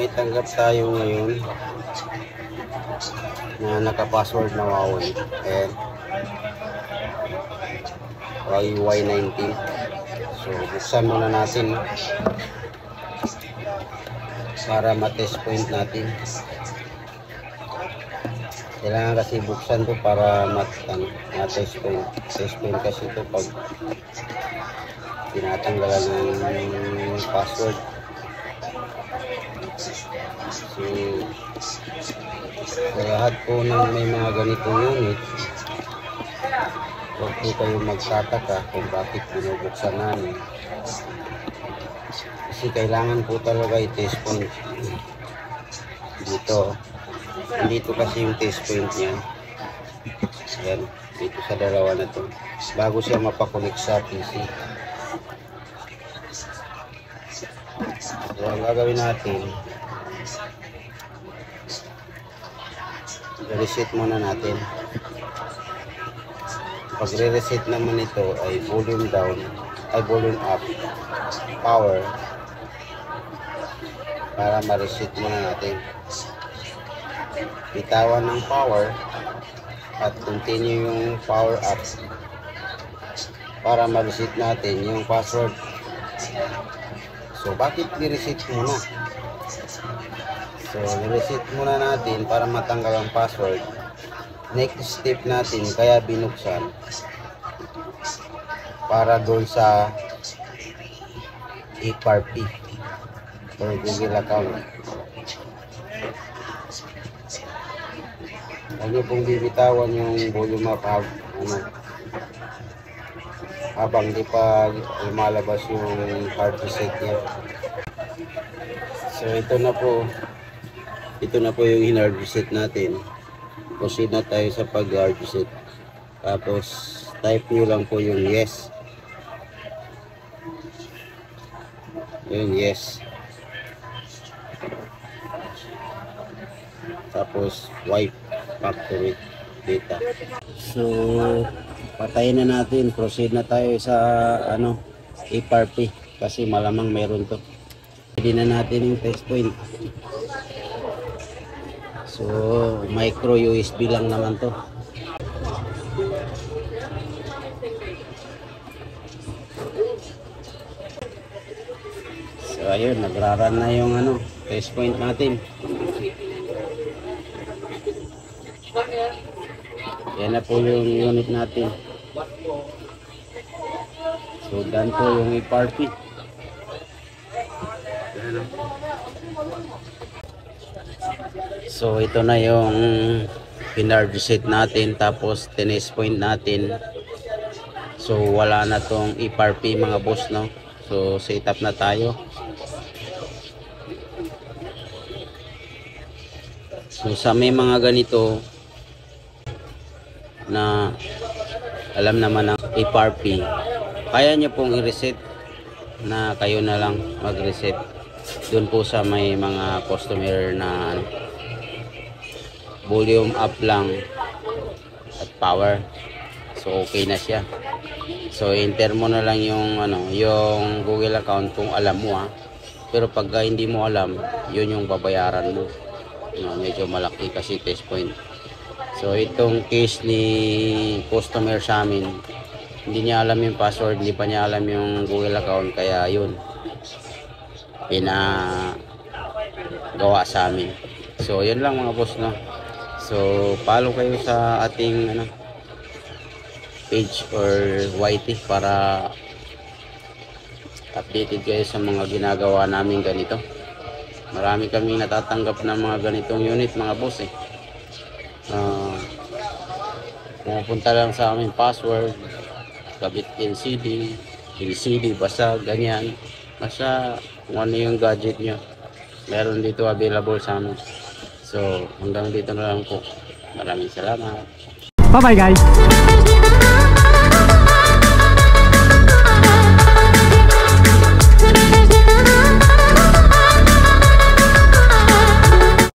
may tanggap tayo ngayon na naka-password na Huawei. Ayan. Y19. So, buksan muna natin para ma-test point natin. Kailangan kasi buksan to para ma-test point. Test point kasi ito pag tinatanggalan ng password. So, lahat po ng may mga ganitong unit, huwag po kayo magtataka kung bakit binubuksan namin. Kasi kailangan po talaga i-test point. Dito kasi yung test point niya. Ayan, dito sa dalawa na to. Bago siya mapakunik sa PC. So, ang gagawin natin, reset muna natin. Pag re-reset naman ito ay volume down, ay volume up, power, para ma-reset muna natin. Bitawan ng power at continue yung power up para ma-reset natin yung password. So, bakit i-reset muna? So, i-reset muna natin para matanggal ang password. Next step natin, kaya binuksan para doon sa FRP or Google account. Huwag niyo pong bibitawan yung volume up habang di pa lumalabas yung hard reset niya. So ito na po yung hard reset natin. Proceed na tayo sa pag hard reset. Tapos type nyo lang po yung yes. Yung yes. Tapos wipe factory data. So patayin na natin, proceed na tayo sa FRP kasi malamang meron to. Pwede na natin yung test point. So micro USB lang naman to. So ayun, nagraran na yung test point natin. Yan na po yung unit natin. So done po yung FRP. So ito na yung pinard reset natin, tapos test point natin. So wala na tong FRP mga boss, no? So set up na tayo. So sa may mga ganito na alam naman ng FRP, kaya nyo pong i-reset na kayo na lang mag-reset dun po sa may mga customer na volume up lang at power. So okay na siya. So enter mo na lang yung yung Google account kung alam mo pero pag hindi mo alam, yun yung babayaran mo. Medyo malaki kasi test point. So itong case ni customer sa amin, hindi niya alam yung password, hindi pa niya alam yung Google account, kaya yun pinagawa sa amin. So yun lang mga boss, no? So follow kayo sa ating page or YT para updated kayo sa mga ginagawa namin ganito. Marami kaming natatanggap ng mga ganitong unit mga boss pupunta lang sa aming password, kabit LCD, basag, ganyan. Basta kung ano yung gadget nyo, meron dito available sa amin. So hanggang dito na lang po. Maraming salamat. Bye bye guys.